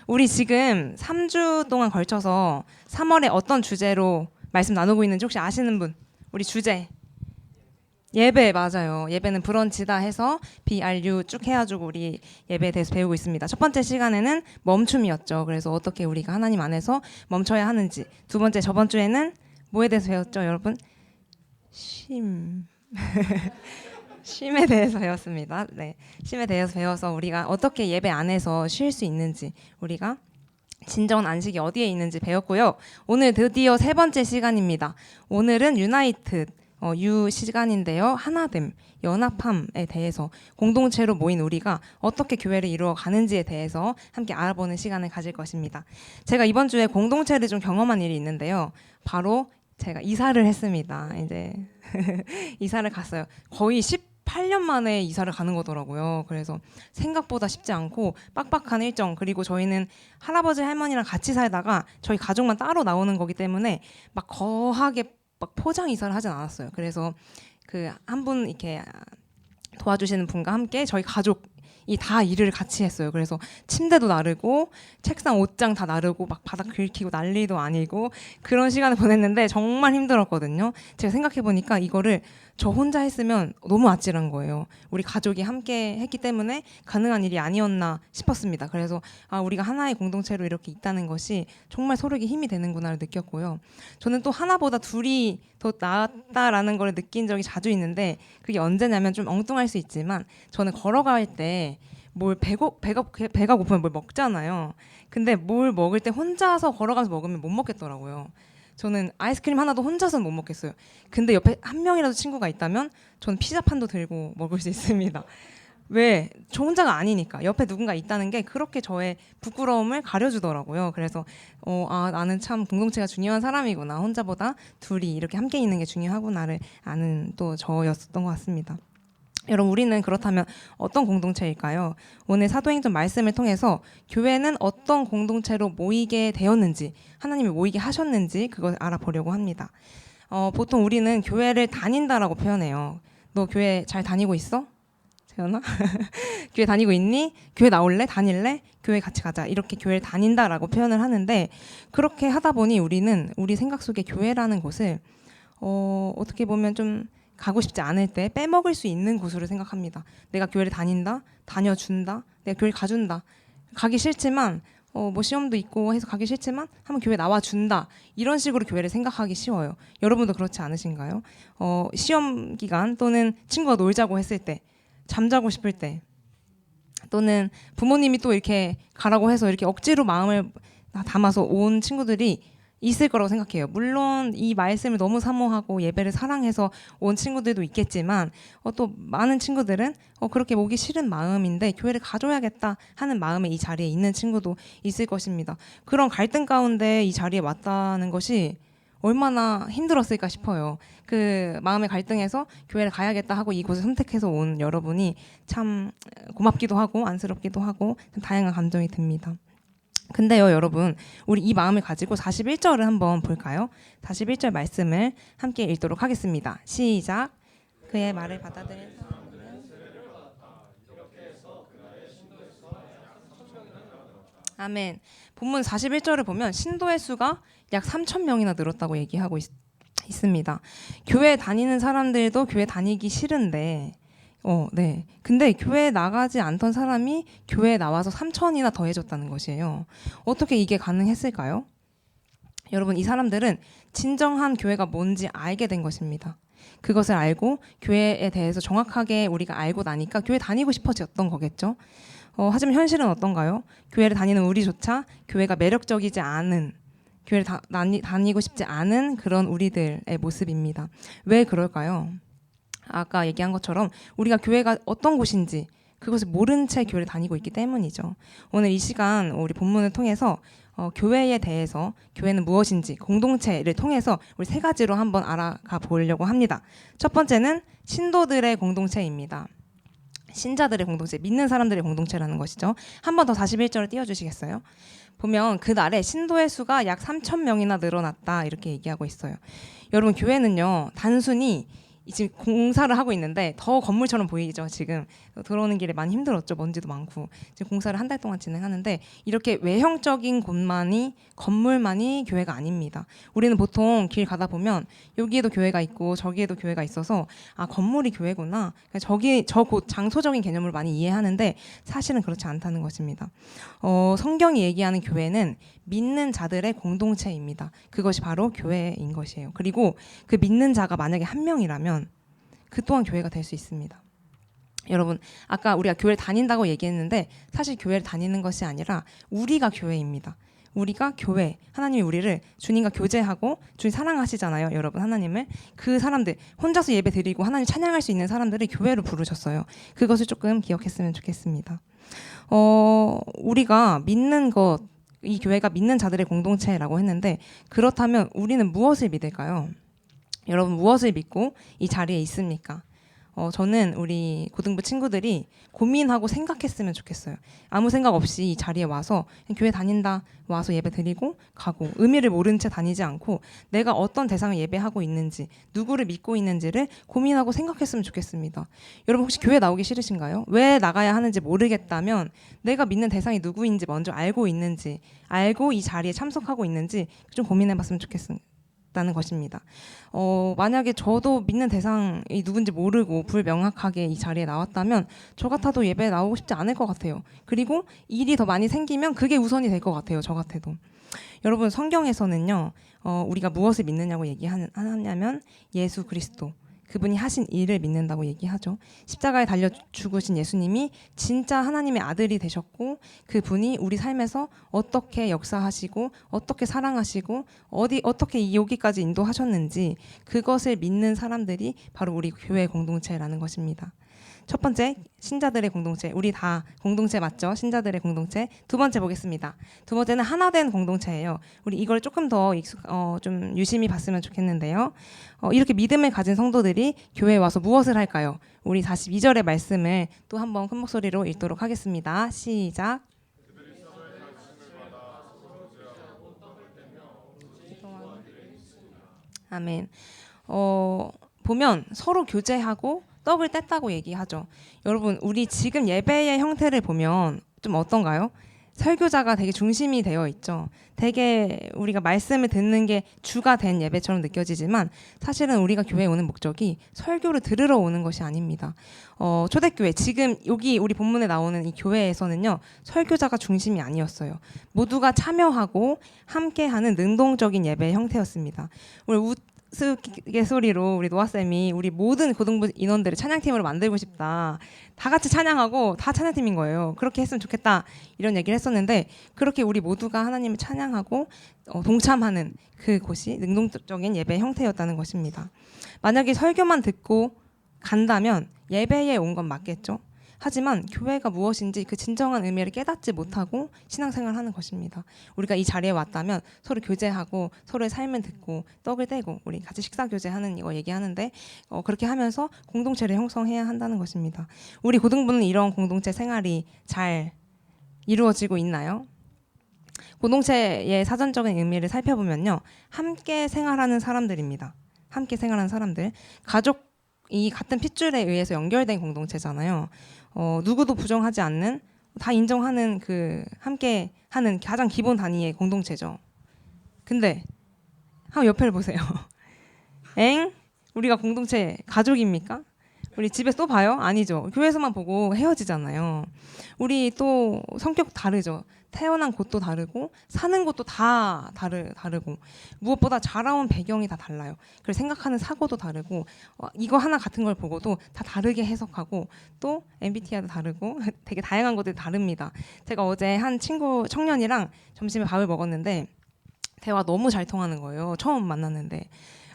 우리 지금 3주 동안 걸쳐서 3월에 어떤 주제로 말씀 나누고 있는지 혹시 아시는 분? 우리 주제. 예배, 맞아요. 예배는 브런치다 해서 BRU 쭉 해가지고 우리 예배에 대해서 배우고 있습니다. 첫 번째 시간에는 멈춤이었죠. 그래서 어떻게 우리가 하나님 안에서 멈춰야 하는지. 두 번째, 저번 주에는 뭐에 대해서 배웠죠, 여러분? 쉼. 쉼에 대해서 배웠습니다. 네, 쉼에 대해서 배워서 우리가 어떻게 예배 안에서 쉴 수 있는지, 우리가 진정한 안식이 어디에 있는지 배웠고요. 오늘 드디어 세 번째 시간입니다. 오늘은 유나이트 유 시간인데요. 하나됨, 연합함에 대해서 공동체로 모인 우리가 어떻게 교회를 이루어 가는지에 대해서 함께 알아보는 시간을 가질 것입니다. 제가 이번 주에 공동체를 좀 경험한 일이 있는데요. 바로 제가 이사를 했습니다. 이제 이사를 갔어요. 거의 18년 만에 이사를 가는 거더라고요. 그래서 생각보다 쉽지 않고 빡빡한 일정, 그리고 저희는 할아버지 할머니랑 같이 살다가 저희 가족만 따로 나오는 거기 때문에 막 거하게 막 포장 이사를 하진 않았어요. 그래서 그 한 분 이렇게 도와주시는 분과 함께 저희 가족이 다 일을 같이 했어요. 그래서 침대도 나르고 책상 옷장 다 나르고 막 바닥 긁히고 난리도 아니고 그런 시간을 보냈는데 정말 힘들었거든요. 제가 생각해 보니까 이거를 저 혼자 했으면 너무 아찔한 거예요. 우리 가족이 함께 했기 때문에 가능한 일이 아니었나 싶었습니다. 그래서 우리가 하나의 공동체로 이렇게 있다는 것이 정말 서로에게 힘이 되는구나를 느꼈고요. 저는 또 하나보다 둘이 더 낫다라는 걸 느낀 적이 자주 있는데, 그게 언제냐면 좀 엉뚱할 수 있지만 저는 걸어갈 때 배가 고프면 뭘 먹잖아요. 근데 뭘 먹을 때 혼자서 걸어가서 먹으면 못 먹겠더라고요. 저는 아이스크림 하나도 혼자서는 못 먹겠어요. 근데 옆에 한 명이라도 친구가 있다면 저는 피자판도 들고 먹을 수 있습니다. 왜? 저 혼자가 아니니까. 옆에 누군가 있다는 게 그렇게 저의 부끄러움을 가려주더라고요. 그래서 나는 참 공동체가 중요한 사람이구나. 혼자보다 둘이 이렇게 함께 있는 게 중요하구나를 아는 또 저였었던 것 같습니다. 여러분, 우리는 그렇다면 어떤 공동체일까요? 오늘 사도행전 말씀을 통해서 교회는 어떤 공동체로 모이게 되었는지, 하나님이 모이게 하셨는지 그걸 알아보려고 합니다. 보통 우리는 교회를 다닌다라고 표현해요. 너 교회 잘 다니고 있어? 재현아? 교회 다니고 있니? 교회 나올래? 다닐래? 교회 같이 가자. 이렇게 교회를 다닌다라고 표현을 하는데, 그렇게 하다 보니 우리는 우리 생각 속에 교회라는 곳을 어떻게 보면 좀 가고 싶지 않을 때 빼먹을 수 있는 곳으로 생각합니다. 내가 교회를 다닌다, 다녀준다, 내가 교회를 가준다. 가기 싫지만 뭐 시험도 있고 해서 가기 싫지만 한번 교회 나와준다. 이런 식으로 교회를 생각하기 쉬워요. 여러분도 그렇지 않으신가요? 시험 기간 또는 친구가 놀자고 했을 때, 잠자고 싶을 때, 또는 부모님이 또 이렇게 가라고 해서 이렇게 억지로 마음을 담아서 온 친구들이 있을 거라고 생각해요. 물론 이 말씀을 너무 사모하고 예배를 사랑해서 온 친구들도 있겠지만 또 많은 친구들은 그렇게 오기 싫은 마음인데 교회를 가줘야겠다 하는 마음에 이 자리에 있는 친구도 있을 것입니다. 그런 갈등 가운데 이 자리에 왔다는 것이 얼마나 힘들었을까 싶어요. 그 마음의 갈등에서 교회를 가야겠다 하고 이곳을 선택해서 온 여러분이 참 고맙기도 하고 안쓰럽기도 하고 참 다양한 감정이 듭니다. 근데요, 여러분, 우리 이 마음을 가지고 41절을 한번 볼까요? 41절 말씀을 함께 읽도록 하겠습니다. 시작. 그의 말을 받아들인 사람들은 아멘. 본문 41절을 보면 신도의 수가 약 3,000명이나 늘었다고 얘기하고 있습니다. 교회 다니는 사람들도 교회 다니기 싫은데 네. 근데 교회에 나가지 않던 사람이 교회에 나와서 3,000이나 더해졌다는 것이에요. 어떻게 이게 가능했을까요? 여러분, 이 사람들은 진정한 교회가 뭔지 알게 된 것입니다. 그것을 알고 교회에 대해서 정확하게 우리가 알고 나니까 교회 다니고 싶어졌던 거겠죠. 하지만 현실은 어떤가요? 교회를 다니는 우리조차 교회가 매력적이지 않은, 교회를 다니고 싶지 않은 그런 우리들의 모습입니다. 왜 그럴까요? 아까 얘기한 것처럼 우리가 교회가 어떤 곳인지 그것을 모른 채 교회를 다니고 있기 때문이죠. 오늘 이 시간 우리 본문을 통해서 교회에 대해서, 교회는 무엇인지 공동체를 통해서 우리 세 가지로 한번 알아가 보려고 합니다. 첫 번째는 신도들의 공동체입니다. 신자들의 공동체, 믿는 사람들의 공동체라는 것이죠. 한 번 더 41절을 띄워주시겠어요? 보면 그날에 신도의 수가 약 3,000명이나 늘어났다 이렇게 얘기하고 있어요. 여러분, 교회는요 단순히 지금 공사를 하고 있는데 더 건물처럼 보이죠. 지금 들어오는 길에 많이 힘들었죠. 먼지도 많고. 지금 공사를 한 달 동안 진행하는데 이렇게 외형적인 곳만이 건물만이 교회가 아닙니다. 우리는 보통 길 가다 보면 여기에도 교회가 있고 저기에도 교회가 있어서 아 건물이 교회구나. 저기 저 곳 장소적인 개념을 많이 이해하는데 사실은 그렇지 않다는 것입니다. 성경이 얘기하는 교회는 믿는 자들의 공동체입니다. 그것이 바로 교회인 것이에요. 그리고 그 믿는 자가 만약에 한 명이라면 그 또한 교회가 될 수 있습니다. 여러분 아까 우리가 교회를 다닌다고 얘기했는데 사실 교회를 다니는 것이 아니라 우리가 교회입니다. 우리가 교회, 하나님이 우리를 주님과 교제하고 주님 사랑하시잖아요. 여러분 하나님을 그 사람들 혼자서 예배 드리고 하나님 찬양할 수 있는 사람들을 교회로 부르셨어요. 그것을 조금 기억했으면 좋겠습니다. 우리가 믿는 것, 이 교회가 믿는 자들의 공동체라고 했는데 그렇다면 우리는 무엇을 믿을까요? 여러분 무엇을 믿고 이 자리에 있습니까? 저는 우리 고등부 친구들이 고민하고 생각했으면 좋겠어요. 아무 생각 없이 이 자리에 와서 교회 다닌다 와서 예배 드리고 가고 의미를 모른 채 다니지 않고 내가 어떤 대상을 예배하고 있는지 누구를 믿고 있는지를 고민하고 생각했으면 좋겠습니다. 여러분 혹시 교회 나오기 싫으신가요? 왜 나가야 하는지 모르겠다면 내가 믿는 대상이 누구인지 먼저 알고 있는지 알고 이 자리에 참석하고 있는지 좀 고민해봤으면 좋겠습니다. 다는 것입니다. 만약에 저도 믿는 대상이 누군지 모르고 불명확하게 이 자리에 나왔다면 저 같아도 예배에 나오고 싶지 않을 것 같아요. 그리고 일이 더 많이 생기면 그게 우선이 될 것 같아요. 저 같아도. 여러분 성경에서는요. 우리가 무엇을 믿느냐고 얘기하냐면 예수 그리스도 그분이 하신 일을 믿는다고 얘기하죠. 십자가에 달려 죽으신 예수님이 진짜 하나님의 아들이 되셨고 그분이 우리 삶에서 어떻게 역사하시고 어떻게 사랑하시고 어떻게 여기까지 인도하셨는지 그것을 믿는 사람들이 바로 우리 교회 공동체라는 것입니다. 첫 번째, 신자들의 공동체. 우리 다 공동체 맞죠? 신자들의 공동체. 두 번째 보겠습니다. 두 번째는 하나된 공동체예요. 우리 이걸 조금 더 좀 유심히 봤으면 좋겠는데요. 이렇게 믿음을 가진 성도들이 교회에 와서 무엇을 할까요? 우리 42절의 말씀을 또 한번 큰 목소리로 읽도록 하겠습니다. 시작. 아멘. 보면 서로 교제하고 떡을 뗐다고 얘기하죠. 여러분 우리 지금 예배의 형태를 보면 좀 어떤가요? 설교자가 되게 중심이 되어 있죠. 되게 우리가 말씀을 듣는 게 주가 된 예배처럼 느껴지지만 사실은 우리가 교회에 오는 목적이 설교를 들으러 오는 것이 아닙니다. 초대교회 지금 여기 우리 본문에 나오는 이 교회에서는요. 설교자가 중심이 아니었어요. 모두가 참여하고 함께하는 능동적인 예배의 형태였습니다. 우리 우스갯소리로 우리 노아쌤이 우리 모든 고등부 인원들을 찬양팀으로 만들고 싶다. 다 같이 찬양하고 다 찬양팀인 거예요. 그렇게 했으면 좋겠다. 이런 얘기를 했었는데 그렇게 우리 모두가 하나님을 찬양하고 동참하는 그곳이 능동적인 예배 형태였다는 것입니다. 만약에 설교만 듣고 간다면 예배에 온 건 맞겠죠. 하지만 교회가 무엇인지 그 진정한 의미를 깨닫지 못하고 신앙생활을 하는 것입니다. 우리가 이 자리에 왔다면 서로 교제하고 서로의 삶을 듣고 떡을 떼고 우리 같이 식사 교제하는 이거 얘기하는데 그렇게 하면서 공동체를 형성해야 한다는 것입니다. 우리 고등부는 이런 공동체 생활이 잘 이루어지고 있나요? 공동체의 사전적인 의미를 살펴보면요. 함께 생활하는 사람들입니다. 함께 생활하는 사람들. 가족이 같은 핏줄에 의해서 연결된 공동체잖아요. 누구도 부정하지 않는 다 인정하는 그 함께 하는 가장 기본 단위의 공동체죠. 근데 한번 옆에를 보세요. 엥? 우리가 공동체 가족입니까? 우리 집에서 또 봐요? 아니죠. 교회에서만 보고 헤어지잖아요. 우리 또 성격 다르죠. 태어난 곳도 다르고 사는 곳도 다 다르고 무엇보다 자라온 배경이 다 달라요. 그래서 생각하는 사고도 다르고 이거 하나 같은 걸 보고도 다 다르게 해석하고 또 MBTI도 다르고 되게 다양한 것들이 다릅니다. 제가 어제 한 친구 청년이랑 점심에 밥을 먹었는데 대화 너무 잘 통하는 거예요. 처음 만났는데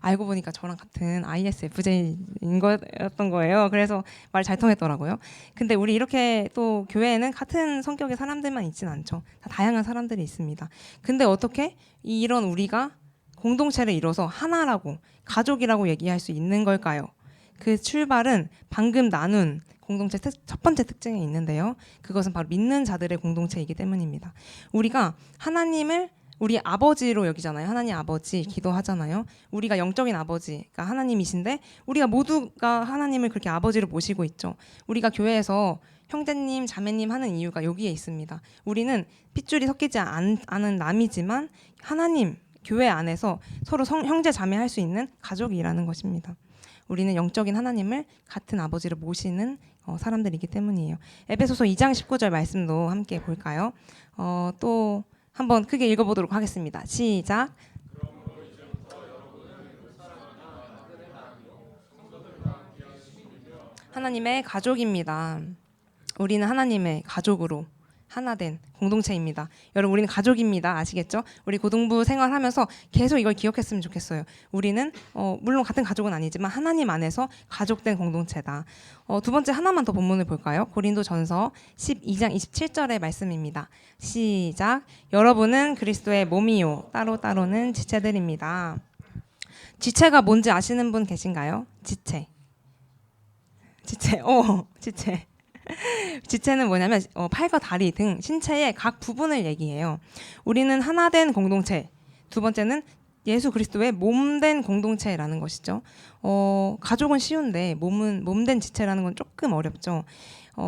알고 보니까 저랑 같은 ISFJ인 거였던 거예요. 그래서 말 잘 통했더라고요. 근데 우리 이렇게 또 교회에는 같은 성격의 사람들만 있진 않죠. 다 다양한 사람들이 있습니다. 근데 어떻게 이런 우리가 공동체를 이뤄서 하나라고 가족이라고 얘기할 수 있는 걸까요? 그 출발은 방금 나눈 공동체 첫 번째 특징에 있는데요. 그것은 바로 믿는 자들의 공동체이기 때문입니다. 우리가 하나님을 우리 아버지로 여기잖아요. 하나님 아버지 기도하잖아요. 우리가 영적인 아버지가 하나님이신데 우리가 모두가 하나님을 그렇게 아버지로 모시고 있죠. 우리가 교회에서 형제님, 자매님 하는 이유가 여기에 있습니다. 우리는 핏줄이 섞이지 않은 남이지만 하나님 교회 안에서 서로 형제 자매 할 수 있는 가족이라는 것입니다. 우리는 영적인 하나님을 같은 아버지로 모시는 사람들이기 때문이에요. 에베소서 2장 19절 말씀도 함께 볼까요? 또 한번 크게 읽어보도록 하겠습니다. 시작. 하나님의 가족입니다. 우리는 하나님의 가족으로 하나된 공동체입니다. 여러분 우리는 가족입니다. 아시겠죠? 우리 고등부 생활하면서 계속 이걸 기억했으면 좋겠어요. 우리는 물론 같은 가족은 아니지만 하나님 안에서 가족된 공동체다. 두 번째 하나만 더 본문을 볼까요? 고린도전서 12장 27절의 말씀입니다. 시작. 여러분은 그리스도의 몸이요 따로따로는 지체들입니다. 지체가 뭔지 아시는 분 계신가요? 지체. 지체는 뭐냐면 팔과 다리 등 신체의 각 부분을 얘기해요. 우리는 하나된 공동체. 두 번째는 예수 그리스도의 몸된 공동체라는 것이죠. 가족은 쉬운데 몸된 지체라는 건 조금 어렵죠.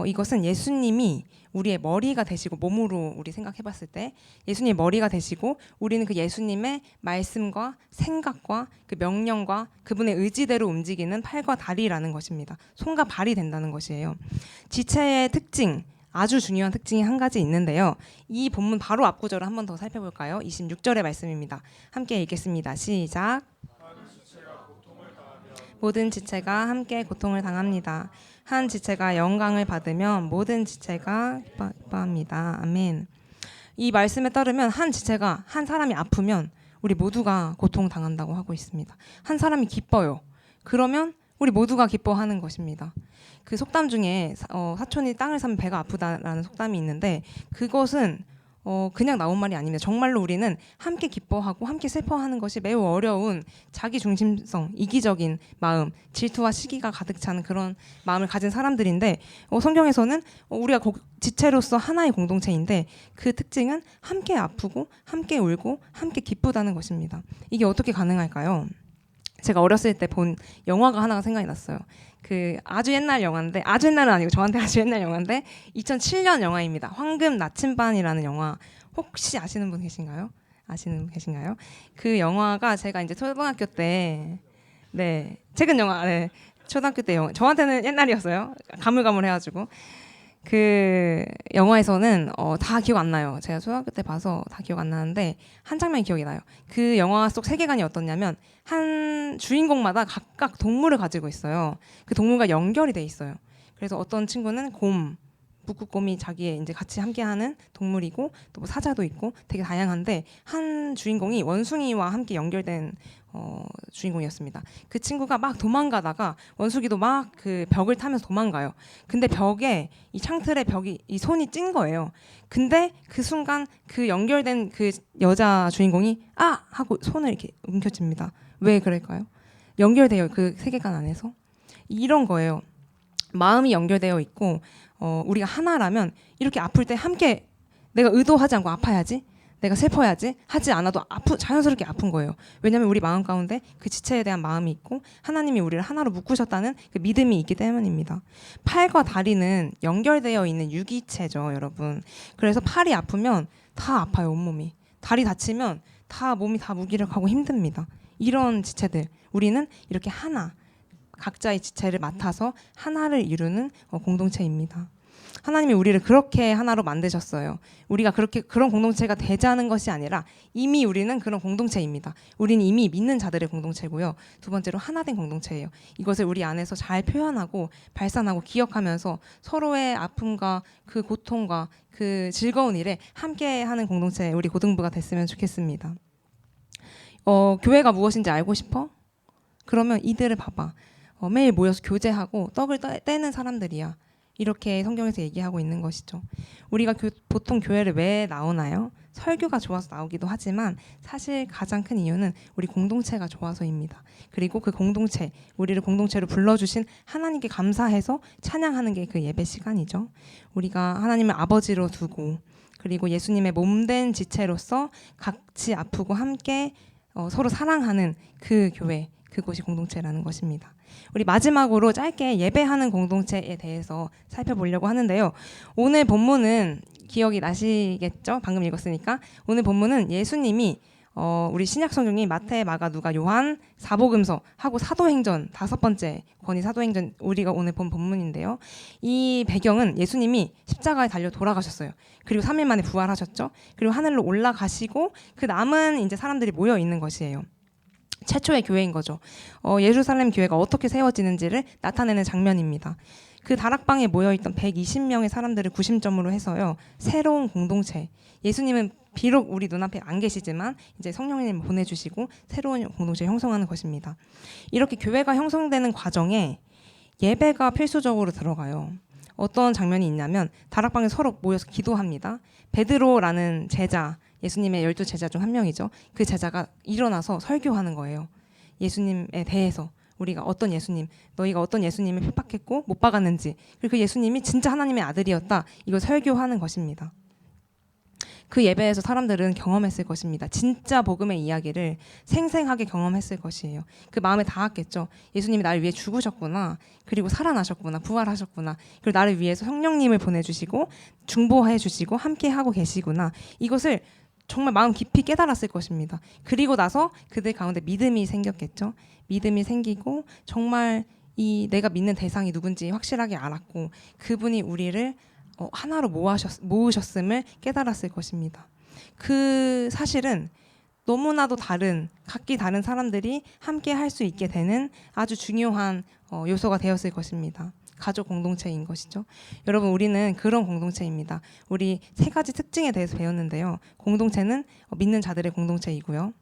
이것은 예수님이 우리의 머리가 되시고 몸으로 우리 생각해봤을 때 예수님의 머리가 되시고 우리는 그 예수님의 말씀과 생각과 그 명령과 그분의 의지대로 움직이는 팔과 다리라는 것입니다. 손과 발이 된다는 것이에요. 지체의 특징, 아주 중요한 특징이 한 가지 있는데요. 이 본문 바로 앞 구절을 한 번 더 살펴볼까요? 26절의 말씀입니다. 함께 읽겠습니다. 시작. 모든 지체가 함께 고통을 당합니다. 한 지체가 영광을 받으면 모든 지체가 기뻐합니다. 아멘. 이 말씀에 따르면 한 지체가 한 사람이 아프면 우리 모두가 고통당한다고 하고 있습니다. 한 사람이 기뻐요. 그러면 우리 모두가 기뻐하는 것입니다. 그 속담 중에 사촌이 땅을 사면 배가 아프다라는 속담이 있는데 그것은 그냥 나온 말이 아닙니다. 정말로 우리는 함께 기뻐하고 함께 슬퍼하는 것이 매우 어려운 자기중심성, 이기적인 마음, 질투와 시기가 가득 찬 그런 마음을 가진 사람들인데 성경에서는 우리가 지체로서 하나의 공동체인데 그 특징은 함께 아프고 함께 울고 함께 기쁘다는 것입니다. 이게 어떻게 가능할까요? 제가 어렸을 때 본 영화가 하나가 생각이 났어요. 그 아주 옛날 영화인데 아주 옛날은 아니고 저한테 아주 옛날 영화인데 2007년 영화입니다. 황금 나침반이라는 영화 혹시 아시는 분 계신가요? 그 영화가 제가 이제 초등학교 때 최근 영화 초등학교 때 영화 저한테는 옛날이었어요. 가물가물해가지고 그 영화에서는 다 기억 안 나요. 제가 초등학교 때 봐서 다 기억 안 나는데 한 장면이 기억이 나요. 그 영화 속 세계관이 어떻냐면 한 주인공마다 각각 동물을 가지고 있어요. 그 동물과 연결이 돼 있어요. 그래서 어떤 친구는 곰, 북극곰이 자기의 이제 같이 함께하는 동물이고 또 뭐 사자도 있고 되게 다양한데 한 주인공이 원숭이와 함께 연결된 주인공이었습니다. 그 친구가 막 도망가다가 원숭이도 막 그 벽을 타면서 도망가요. 근데 벽에 이 창틀에 벽이 이 손이 찐 거예요. 근데 그 순간 그 연결된 그 여자 주인공이 아 하고 손을 이렇게 움켜쥡니다. 왜 그럴까요? 연결돼요. 그 세계관 안에서 이런 거예요. 마음이 연결되어 있고 우리가 하나라면 이렇게 아플 때 함께 내가 의도하지 않고 아파야지 내가 슬퍼야지 하지 않아도 자연스럽게 아픈 거예요. 왜냐하면 우리 마음 가운데 그 지체에 대한 마음이 있고 하나님이 우리를 하나로 묶으셨다는 그 믿음이 있기 때문입니다. 팔과 다리는 연결되어 있는 유기체죠, 여러분. 그래서 팔이 아프면 다 아파요, 온몸이. 다리 다치면 다 몸이 다 무기력하고 힘듭니다. 이런 지체들 우리는 이렇게 하나 각자의 지체를 맡아서 하나를 이루는 공동체입니다. 하나님이 우리를 그렇게 하나로 만드셨어요. 우리가 그런 공동체가 되자는 것이 아니라 이미 우리는 그런 공동체입니다. 우리는 이미 믿는 자들의 공동체고요. 두 번째로 하나된 공동체예요. 이것을 우리 안에서 잘 표현하고 발산하고 기억하면서 서로의 아픔과 그 고통과 그 즐거운 일에 함께하는 공동체 우리 고등부가 됐으면 좋겠습니다. 교회가 무엇인지 알고 싶어? 그러면 이들을 봐봐. 매일 모여서 교제하고 떡을 떼는 사람들이야. 이렇게 성경에서 얘기하고 있는 것이죠. 우리가 보통 교회를 왜 나오나요? 설교가 좋아서 나오기도 하지만 사실 가장 큰 이유는 우리 공동체가 좋아서입니다. 그리고 그 공동체, 우리를 공동체로 불러주신 하나님께 감사해서 찬양하는 게 그 예배 시간이죠. 우리가 하나님을 아버지로 두고 그리고 예수님의 몸된 지체로서 같이 아프고 함께 서로 사랑하는 그 교회, 그곳이 공동체라는 것입니다. 우리 마지막으로 짧게 예배하는 공동체에 대해서 살펴보려고 하는데요. 오늘 본문은 기억이 나시겠죠? 방금 읽었으니까. 오늘 본문은 예수님이 우리 신약 성경이 마태, 마가, 누가, 요한, 사복음서 하고 사도행전 5번째 권위 사도행전 우리가 오늘 본 본문인데요. 이 배경은 예수님이 십자가에 달려 돌아가셨어요. 그리고 3일 만에 부활하셨죠. 그리고 하늘로 올라가시고 그 남은 이제 사람들이 모여 있는 것이에요. 최초의 교회인 거죠. 예루살렘 교회가 어떻게 세워지는지를 나타내는 장면입니다. 그 다락방에 모여있던 120명의 사람들을 구심점으로 해서요. 새로운 공동체. 예수님은 비록 우리 눈앞에 안 계시지만 이제 성령님 보내주시고 새로운 공동체 형성하는 것입니다. 이렇게 교회가 형성되는 과정에 예배가 필수적으로 들어가요. 어떤 장면이 있냐면 다락방에 서로 모여서 기도합니다. 베드로라는 제자, 예수님의 12 제자 중 한 명이죠. 그 제자가 일어나서 설교하는 거예요. 예수님에 대해서 우리가 어떤 예수님, 너희가 어떤 예수님을 핍박했고 못 박았는지, 그리고 그 예수님이 진짜 하나님의 아들이었다. 이걸 설교하는 것입니다. 그 예배에서 사람들은 경험했을 것입니다. 진짜 복음의 이야기를 생생하게 경험했을 것이에요. 그 마음에 닿았겠죠. 예수님이 나를 위해 죽으셨구나. 그리고 살아나셨구나. 부활하셨구나. 그리고 나를 위해서 성령님을 보내주시고 중보해 주시고 함께하고 계시구나. 이것을 정말 마음 깊이 깨달았을 것입니다. 그리고 나서 그들 가운데 믿음이 생겼겠죠. 믿음이 생기고 정말 이 내가 믿는 대상이 누군지 확실하게 알았고 그분이 우리를 하나로 모으셨음을 깨달았을 것입니다. 그 사실은 너무나도 각기 다른 사람들이 함께 할 수 있게 되는 아주 중요한 요소가 되었을 것입니다. 가족 공동체인 것이죠. 여러분, 우리는 그런 공동체입니다. 우리 3가지 특징에 대해서 배웠는데요. 공동체는 믿는 자들의 공동체이고요.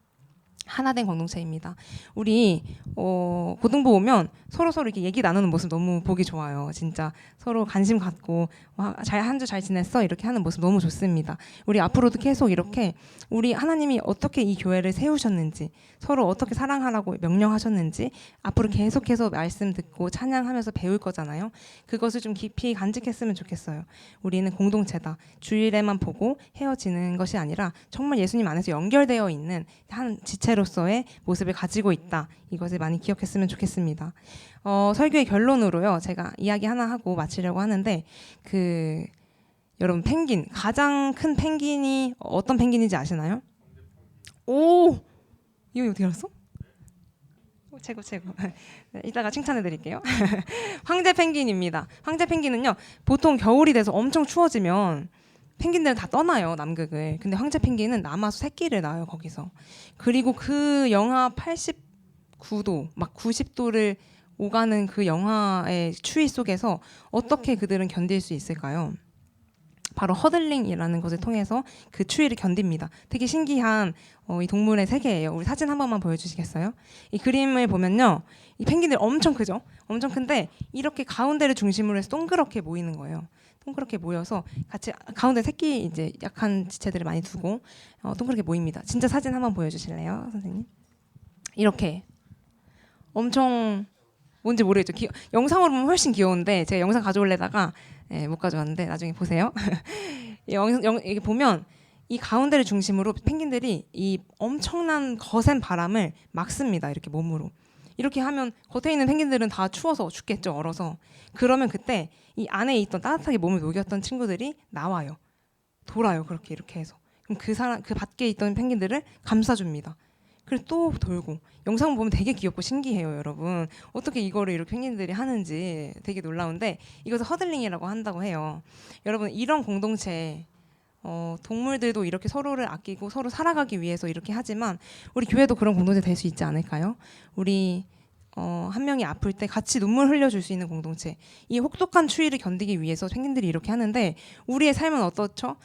하나된 공동체입니다. 우리 고등부 오면 서로 이렇게 얘기 나누는 모습 너무 보기 좋아요. 진짜 서로 관심 갖고 한 주 잘 지냈어? 이렇게 하는 모습 너무 좋습니다. 우리 앞으로도 계속 이렇게 우리 하나님이 어떻게 이 교회를 세우셨는지, 서로 어떻게 사랑하라고 명령하셨는지 앞으로 계속해서 말씀 듣고 찬양하면서 배울 거잖아요. 그것을 좀 깊이 간직했으면 좋겠어요. 우리는 공동체다. 주일에만 보고 헤어지는 것이 아니라 정말 예수님 안에서 연결되어 있는 한 지체로서의 모습을 가지고 있다. 이것을 많이 기억했으면 좋겠습니다. 설교의 결론으로요. 제가 이야기 하나 하고 마치려고 하는데 여러분 펭귄, 가장 큰 펭귄이 어떤 펭귄인지 아시나요? 오! 이거 어떻게 알았어? 최고. 네, 이따가 칭찬해 드릴게요. 황제 펭귄입니다. 황제 펭귄은요. 보통 겨울이 돼서 엄청 추워지면 펭귄들은 다 떠나요, 남극을. 근데 황제 펭귄은 남아서 새끼를 낳아요, 거기서. 그리고 그 영하 89도, 막 90도를 오가는 그 영하의 추위 속에서 어떻게 그들은 견딜 수 있을까요? 바로 허들링이라는 것을 통해서 그 추위를 견딥니다. 되게 신기한 이 동물의 세계예요. 우리 사진 한 번만 보여주시겠어요? 이 그림을 보면요, 이 펭귄들 엄청 크죠? 엄청 큰데 이렇게 가운데를 중심으로 해서 동그랗게 모이는 거예요. 동그랗게 모여서 같이 가운데 새끼 이제 약한 지체들을 많이 두고 동그랗게 모입니다. 진짜 사진 한번 보여주실래요, 선생님? 이렇게 엄청 뭔지 모르겠죠. 영상으로 보면 훨씬 귀여운데 제가 영상 가져올래다가 못 가져왔는데 나중에 보세요. 이게 보면 이 가운데를 중심으로 펭귄들이 이 엄청난 거센 바람을 막습니다. 이렇게 몸으로. 이렇게 하면 겉에 있는 펭귄들은 다 추워서 죽겠죠. 얼어서. 그러면 그때 이 안에 있던 따뜻하게 몸을 녹였던 친구들이 나와요. 돌아요. 그렇게 이렇게 해서. 그럼 그 밖에 있던 펭귄들을 감싸줍니다. 그리고 또 돌고. 영상 보면 되게 귀엽고 신기해요, 여러분. 어떻게 이거를 이렇게 펭귄들이 하는지 되게 놀라운데 이것을 허들링이라고 한다고 해요. 여러분, 이런 공동체, 동물들도 이렇게 서로를 아끼고 서로 살아가기 위해서 이렇게 하지만 우리 교회도 그런 공동체 될 수 있지 않을까요? 우리 한 명이 아플 때 같이 눈물 흘려줄 수 있는 공동체. 이 혹독한 추위를 견디기 위해서 펭귄들이 이렇게 하는데 우리의 삶은 어떻죠?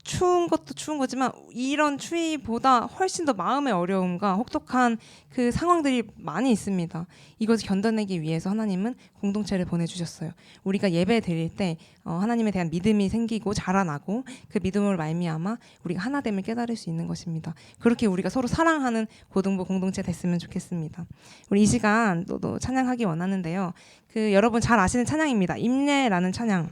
추운 것도 추운 거지만 이런 추위보다 훨씬 더 마음의 어려움과 혹독한 그 상황들이 많이 있습니다. 이것을 견뎌내기 위해서 하나님은 공동체를 보내주셨어요. 우리가 예배 드릴 때 하나님에 대한 믿음이 생기고 자라나고 그 믿음으로 말미암아 우리가 하나됨을 깨달을 수 있는 것입니다. 그렇게 우리가 서로 사랑하는 고등부 공동체 됐으면 좋겠습니다. 우리 이 시간 또 찬양하기 원하는데요. 여러분 잘 아시는 찬양입니다. 임례라는 찬양.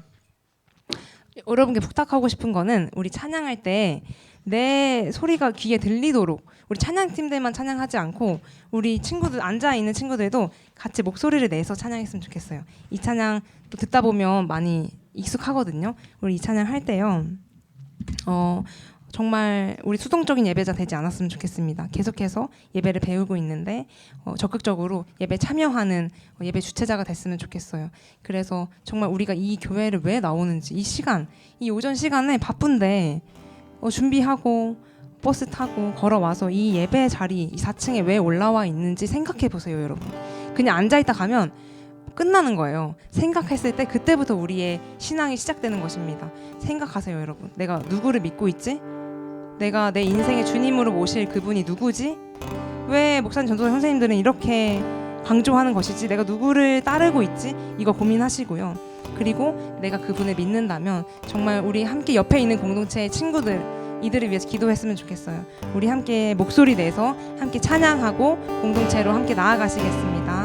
여러분께 부탁하고 싶은 거는 우리 찬양할 때 내 소리가 귀에 들리도록 우리 찬양팀들만 찬양하지 않고 우리 친구들 앉아있는 친구들도 같이 목소리를 내서 찬양했으면 좋겠어요. 이 찬양 또 듣다 보면 많이 익숙하거든요. 우리 이 찬양 할 때요. 정말 우리 수동적인 예배자 되지 않았으면 좋겠습니다. 계속해서 예배를 배우고 있는데 적극적으로 예배 참여하는 예배 주체자가 됐으면 좋겠어요. 그래서 정말 우리가 이 교회를 왜 나오는지 이 오전 시간에 바쁜데 준비하고 버스 타고 걸어와서 이 예배 자리 이 4층에 왜 올라와 있는지 생각해 보세요, 여러분. 그냥 앉아있다 가면 끝나는 거예요. 생각했을 때 그때부터 우리의 신앙이 시작되는 것입니다. 생각하세요, 여러분. 내가 누구를 믿고 있지? 내가 내 인생의 주님으로 모실 그분이 누구지? 왜 목사님 전도사 선생님들은 이렇게 강조하는 것이지? 내가 누구를 따르고 있지? 이거 고민하시고요. 그리고 내가 그분을 믿는다면 정말 우리 함께 옆에 있는 공동체의 친구들 이들을 위해서 기도했으면 좋겠어요. 우리 함께 목소리 내서 함께 찬양하고 공동체로 함께 나아가시겠습니다.